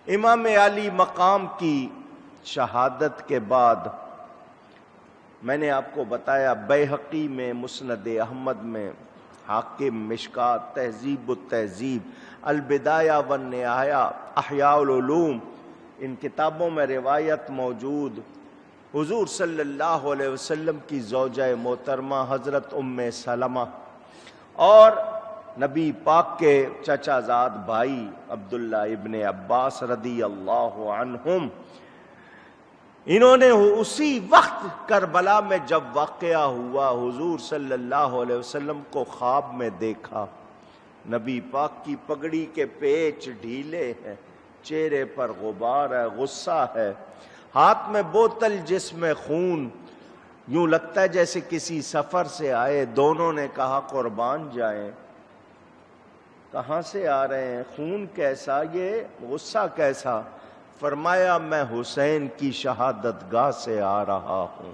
امام علی مقام کی شہادت کے بعد میں نے آپ کو بتایا بیہقی میں، مسند احمد میں، حاکم، مشکات، تہذیب التہذیب، البدایہ والنہایہ، احیاء العلوم، ان کتابوں میں روایت موجود حضور صلی اللہ علیہ وسلم کی زوجہ محترمہ حضرت ام سلمہ اور نبی پاک کے چچا زاد بھائی عبداللہ ابن عباس رضی اللہ عنہم، انہوں نے اسی وقت کربلا میں جب واقعہ ہوا حضور صلی اللہ علیہ وسلم کو خواب میں دیکھا۔ نبی پاک کی پگڑی کے پیچ ڈھیلے ہیں، چہرے پر غبار ہے، غصہ ہے، ہاتھ میں بوتل جس میں خون، یوں لگتا ہے جیسے کسی سفر سے آئے۔ دونوں نے کہا قربان جائیں، کہاں سے آ رہے ہیں؟ خون کیسا؟ یہ غصہ کیسا؟ فرمایا میں حسین کی شہادت گاہ سے آ رہا ہوں،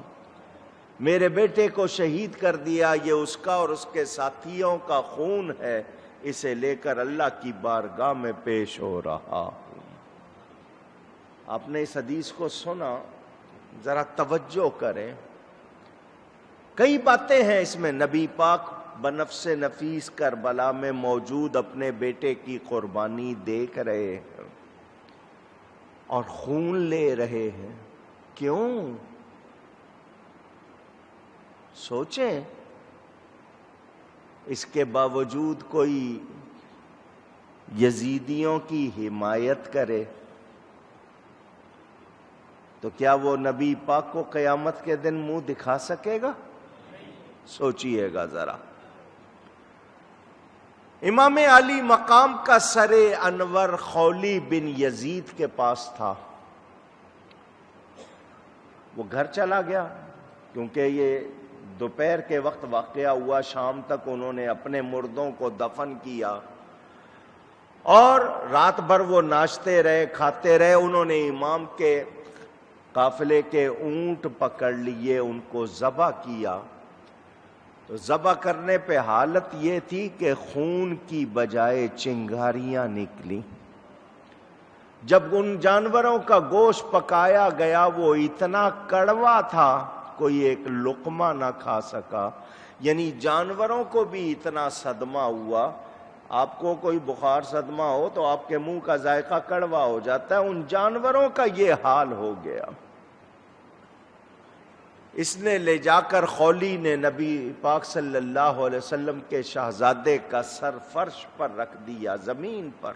میرے بیٹے کو شہید کر دیا، یہ اس کا اور اس کے ساتھیوں کا خون ہے، اسے لے کر اللہ کی بارگاہ میں پیش ہو رہا ہوں۔ آپ نے اس حدیث کو سنا، ذرا توجہ کریں، کئی باتیں ہیں اس میں۔ نبی پاک بنفس نفیس کربلا میں موجود اپنے بیٹے کی قربانی دیکھ رہے ہیں اور خون لے رہے ہیں۔ کیوں؟ سوچیں، اس کے باوجود کوئی یزیدیوں کی حمایت کرے تو کیا وہ نبی پاک کو قیامت کے دن منہ دکھا سکے گا؟ سوچئے گا ذرا۔ امام علی مقام کا سر انور خولی بن یزید کے پاس تھا، وہ گھر چلا گیا کیونکہ یہ دوپہر کے وقت واقعہ ہوا، شام تک انہوں نے اپنے مردوں کو دفن کیا اور رات بھر وہ ناشتے رہے، کھاتے رہے۔ انہوں نے امام کے قافلے کے اونٹ پکڑ لیے، ان کو ذبح کیا۔ تو ذبح کرنے پہ حالت یہ تھی کہ خون کی بجائے چنگاریاں نکلی۔ جب ان جانوروں کا گوشت پکایا گیا وہ اتنا کڑوا تھا کوئی ایک لقمہ نہ کھا سکا، یعنی جانوروں کو بھی اتنا صدمہ ہوا۔ آپ کو کوئی بخار صدمہ ہو تو آپ کے منہ کا ذائقہ کڑوا ہو جاتا ہے، ان جانوروں کا یہ حال ہو گیا۔ اس نے لے جا کر خولی نے نبی پاک صلی اللہ علیہ وسلم کے شہزادے کا سر فرش پر رکھ دیا، زمین پر،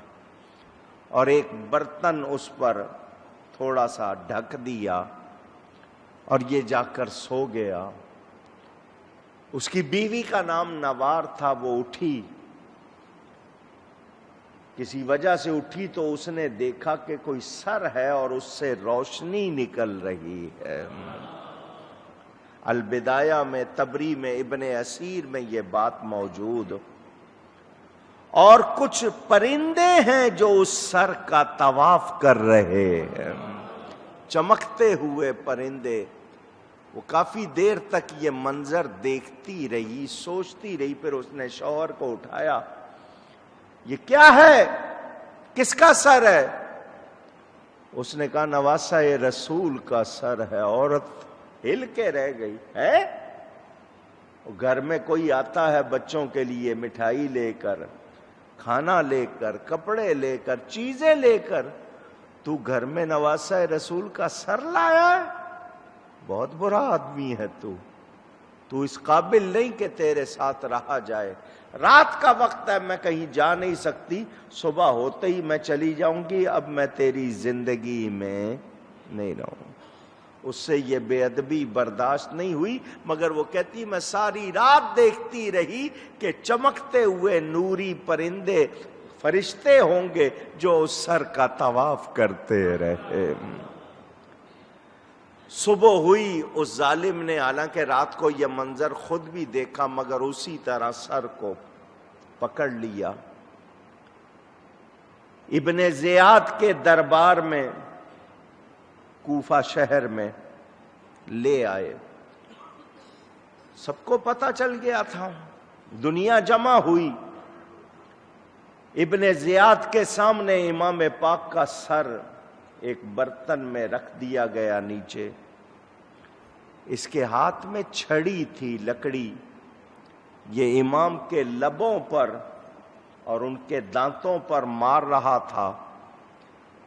اور ایک برتن اس پر تھوڑا سا ڈھک دیا اور یہ جا کر سو گیا۔ اس کی بیوی کا نام نوار تھا، وہ اٹھی، کسی وجہ سے اٹھی تو اس نے دیکھا کہ کوئی سر ہے اور اس سے روشنی نکل رہی ہے۔ البدایہ میں، تبری میں، ابن اسیر میں یہ بات موجود۔ اور کچھ پرندے ہیں جو اس سر کا طواف کر رہے ہیں، چمکتے ہوئے پرندے۔ وہ کافی دیر تک یہ منظر دیکھتی رہی، سوچتی رہی، پھر اس نے شوہر کو اٹھایا، یہ کیا ہے؟ کس کا سر ہے؟ اس نے کہا نواسہ رسول کا سر ہے۔ عورت ہل کے رہ گئی ہے۔ گھر میں کوئی آتا ہے بچوں کے لیے مٹھائی لے کر، کھانا لے کر، کپڑے لے کر، چیزیں لے کر، تو گھر میں نواسہ رسول کا سر لایا ہے؟ بہت برا آدمی ہے تو اس قابل نہیں کہ تیرے ساتھ رہا جائے۔ رات کا وقت ہے، میں کہیں جا نہیں سکتی، صبح ہوتے ہی میں چلی جاؤں گی، اب میں تیری زندگی میں نہیں رہوں۔ اس سے یہ بے ادبی برداشت نہیں ہوئی، مگر وہ کہتی میں ساری رات دیکھتی رہی کہ چمکتے ہوئے نوری پرندے فرشتے ہوں گے جو اس سر کا طواف کرتے رہے۔ صبح ہوئی، اس ظالم نے حالانکہ رات کو یہ منظر خود بھی دیکھا مگر اسی طرح سر کو پکڑ لیا۔ ابن زیاد کے دربار میں کوفہ شہر میں لے آئے، سب کو پتہ چل گیا تھا، دنیا جمع ہوئی۔ ابن زیاد کے سامنے امام پاک کا سر ایک برتن میں رکھ دیا گیا نیچے، اس کے ہاتھ میں چھڑی تھی لکڑی، یہ امام کے لبوں پر اور ان کے دانتوں پر مار رہا تھا۔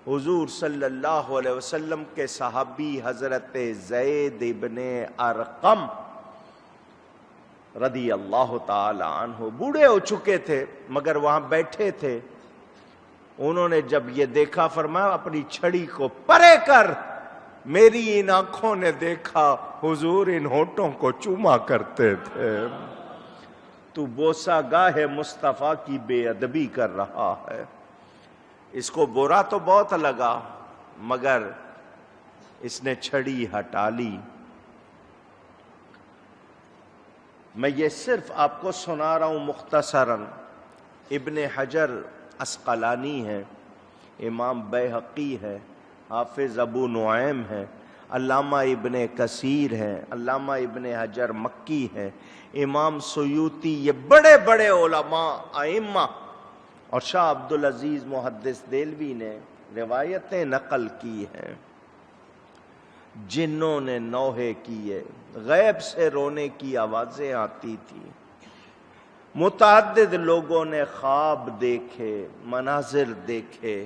حضور صلی اللہ علیہ وسلم کے صحابی حضرت زید ابن ارقم رضی اللہ تعالی عنہ بوڑھے ہو چکے تھے مگر وہاں بیٹھے تھے، انہوں نے جب یہ دیکھا فرمایا اپنی چھڑی کو پرے کر، میری ان آنکھوں نے دیکھا حضور ان ہونٹوں کو چوما کرتے تھے، تو بوسہ گاہ مصطفیٰ کی بے ادبی کر رہا ہے۔ اس کو برا تو بہت لگا مگر اس نے چھڑی ہٹا لی۔ میں یہ صرف آپ کو سنا رہا ہوں مختصراً۔ ابن حجر عسقلانی ہے، امام بیہقی ہے، حافظ ابو نعیم ہے، علامہ ابن کثیر ہیں، علامہ ابن حجر مکی ہیں، امام سیوطی، یہ بڑے بڑے علماء ائمہ، اور شاہ عبدالعزیز محدث دہلوی نے روایتیں نقل کی ہیں۔ جنوں نے نوحے کیے، غیب سے رونے کی آوازیں آتی تھی، متعدد لوگوں نے خواب دیکھے، مناظر دیکھے۔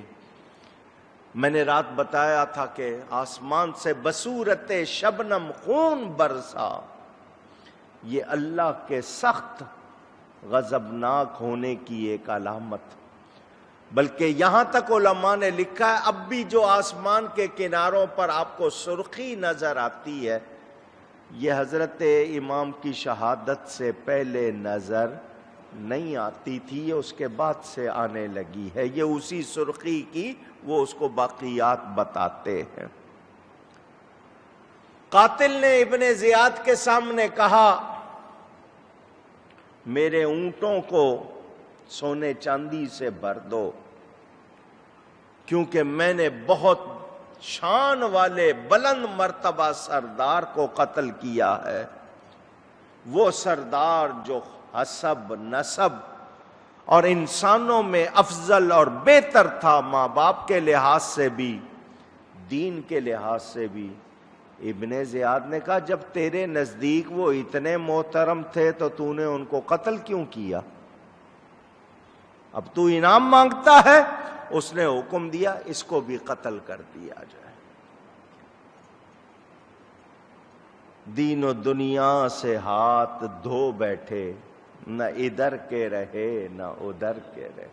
میں نے رات بتایا تھا کہ آسمان سے بصورت شبنم خون برسا، یہ اللہ کے سخت غضبناک ہونے کی ایک علامت۔ بلکہ یہاں تک علماء نے لکھا ہے اب بھی جو آسمان کے کناروں پر آپ کو سرخی نظر آتی ہے، یہ حضرت امام کی شہادت سے پہلے نظر نہیں آتی تھی، یہ اس کے بعد سے آنے لگی ہے۔ یہ اسی سرخی کی وہ اس کو باقیات بتاتے ہیں۔ قاتل نے ابن زیاد کے سامنے کہا میرے اونٹوں کو سونے چاندی سے بھر دو، کیونکہ میں نے بہت شان والے بلند مرتبہ سردار کو قتل کیا ہے، وہ سردار جو حسب نسب اور انسانوں میں افضل اور بہتر تھا، ماں باپ کے لحاظ سے بھی دین کے لحاظ سے بھی۔ ابن زیاد نے کہا جب تیرے نزدیک وہ اتنے محترم تھے تو تو نے ان کو قتل کیوں کیا؟ اب تو انعام مانگتا ہے؟ اس نے حکم دیا اس کو بھی قتل کر دیا جائے۔ دین و دنیا سے ہاتھ دھو بیٹھے، نہ ادھر کے رہے نہ ادھر کے رہے۔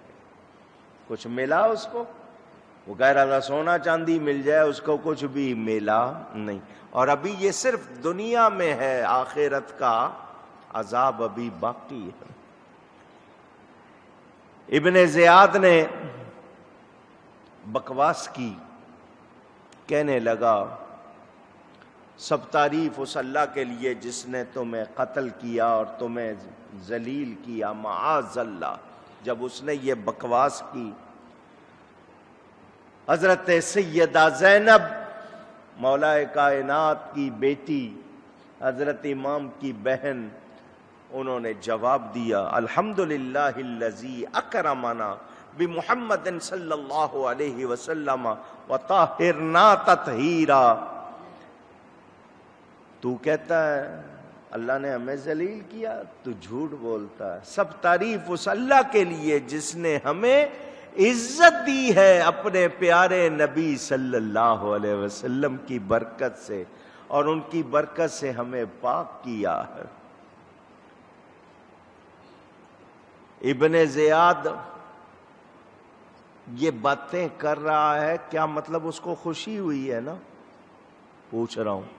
کچھ ملا اس کو؟ وہ کہہ رہا تھا سونا چاندی مل جائے، اس کو کچھ بھی ملا نہیں۔ اور ابھی یہ صرف دنیا میں ہے، آخرت کا عذاب ابھی باقی ہے۔ ابن زیاد نے بکواس کی، کہنے لگا سب تعریف اس اللہ کے لیے جس نے تمہیں قتل کیا اور تمہیں ذلیل کیا، معاذ اللہ۔ جب اس نے یہ بکواس کی، حضرت سیدہ زینب مولا کائنات کی بیٹی، حضرت امام کی بہن، انہوں نے جواب دیا الحمدللہ الذی اکرمنا بمحمد صلی اللہ علیہ وسلم وطہرنا تطہیرا۔ تو کہتا ہے اللہ نے ہمیں ذلیل کیا، تو جھوٹ بولتا ہے۔ سب تعریف اس اللہ کے لیے جس نے ہمیں عزت دی ہے اپنے پیارے نبی صلی اللہ علیہ وسلم کی برکت سے، اور ان کی برکت سے ہمیں پاک کیا ہے۔ ابن زیاد یہ باتیں کر رہا ہے، کیا مطلب اس کو خوشی ہوئی ہے نا؟ پوچھ رہا ہوں،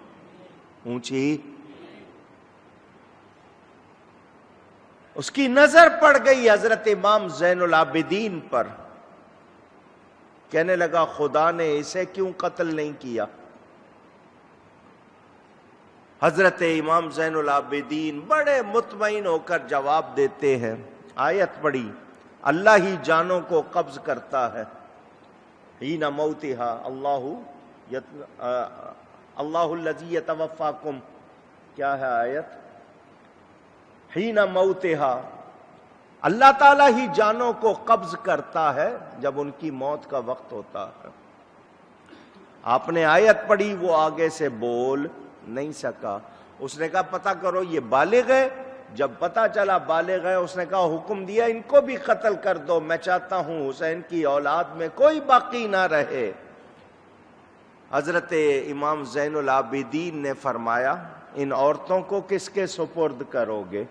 اونچی۔ اس کی نظر پڑ گئی حضرت امام زین العابدین پر، کہنے لگا خدا نے اسے کیوں قتل نہیں کیا؟ حضرت امام زین العابدین بڑے مطمئن ہو کر جواب دیتے ہیں، آیت پڑھی اللہ ہی جانوں کو قبض کرتا ہے، حین موتہا اللہ الذی یتوفاکم، کیا ہے آیت؟ حین موتہا اللہ تعالیٰ ہی جانوں کو قبض کرتا ہے جب ان کی موت کا وقت ہوتا ہے۔ آپ نے آیت پڑھی، وہ آگے سے بول نہیں سکا۔ اس نے کہا پتہ کرو یہ بالغ ہے۔ جب پتہ چلا بالغ ہے، اس نے کہا حکم دیا ان کو بھی قتل کر دو، میں چاہتا ہوں حسین کی اولاد میں کوئی باقی نہ رہے۔ حضرت امام زین العابدین نے فرمایا ان عورتوں کو کس کے سپرد کرو گے؟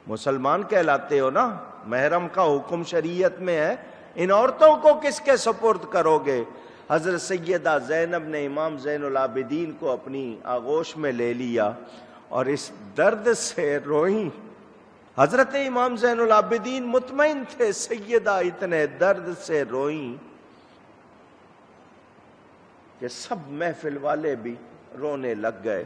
مسلمان کہلاتے ہو نا، محرم کا حکم شریعت میں ہے، ان عورتوں کو کس کے سپرد کرو گے؟ حضرت سیدہ زینب نے امام زین العابدین کو اپنی آغوش میں لے لیا اور اس درد سے روئیں۔ حضرت امام زین العابدین مطمئن تھے، سیدہ اتنے درد سے روئیں کہ سب محفل والے بھی رونے لگ گئے۔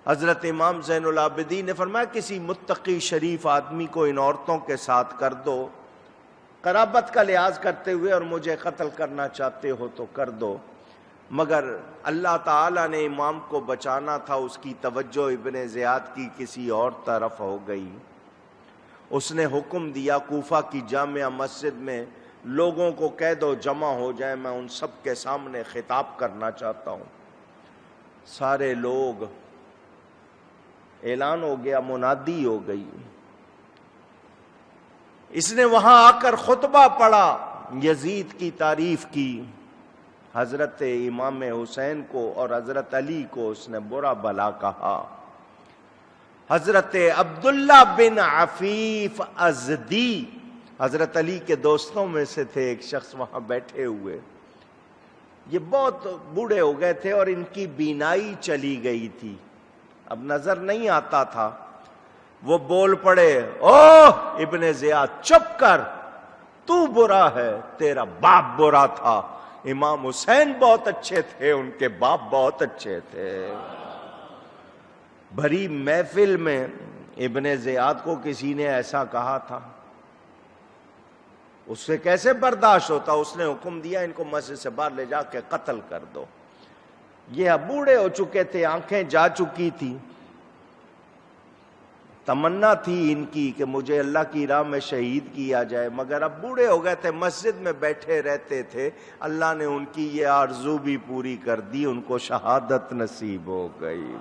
حضرت امام زین العابدین نے فرمایا کسی متقی شریف آدمی کو ان عورتوں کے ساتھ کر دو، قرابت کا لحاظ کرتے ہوئے، اور مجھے قتل کرنا چاہتے ہو تو کر دو۔ مگر اللہ تعالیٰ نے امام کو بچانا تھا، اس کی توجہ ابن زیاد کی کسی اور طرف ہو گئی۔ اس نے حکم دیا کوفہ کی جامع مسجد میں لوگوں کو کہہ دو جمع ہو جائیں، میں ان سب کے سامنے خطاب کرنا چاہتا ہوں۔ سارے لوگ، اعلان ہو گیا، منادی ہو گئی۔ اس نے وہاں آ کر خطبہ پڑھا، یزید کی تعریف کی، حضرت امام حسین کو اور حضرت علی کو اس نے برا بھلا کہا۔ حضرت عبداللہ بن عفیف ازدی حضرت علی کے دوستوں میں سے تھے، ایک شخص وہاں بیٹھے ہوئے، یہ بہت بوڑھے ہو گئے تھے اور ان کی بینائی چلی گئی تھی، اب نظر نہیں آتا تھا۔ وہ بول پڑے، او ابن زیاد چپ کر، تو برا ہے، تیرا باپ برا تھا، امام حسین بہت اچھے تھے، ان کے باپ بہت اچھے تھے۔ بھری محفل میں ابن زیاد کو کسی نے ایسا کہا تھا، اس سے کیسے برداشت ہوتا؟ اس نے حکم دیا ان کو مسجد سے باہر لے جا کے قتل کر دو۔ یہ اب بوڑھے ہو چکے تھے، آنکھیں جا چکی تھی، تمنا تھی ان کی کہ مجھے اللہ کی راہ میں شہید کیا جائے، مگر اب بوڑھے ہو گئے تھے، مسجد میں بیٹھے رہتے تھے، اللہ نے ان کی یہ آرزو بھی پوری کر دی، ان کو شہادت نصیب ہو گئی۔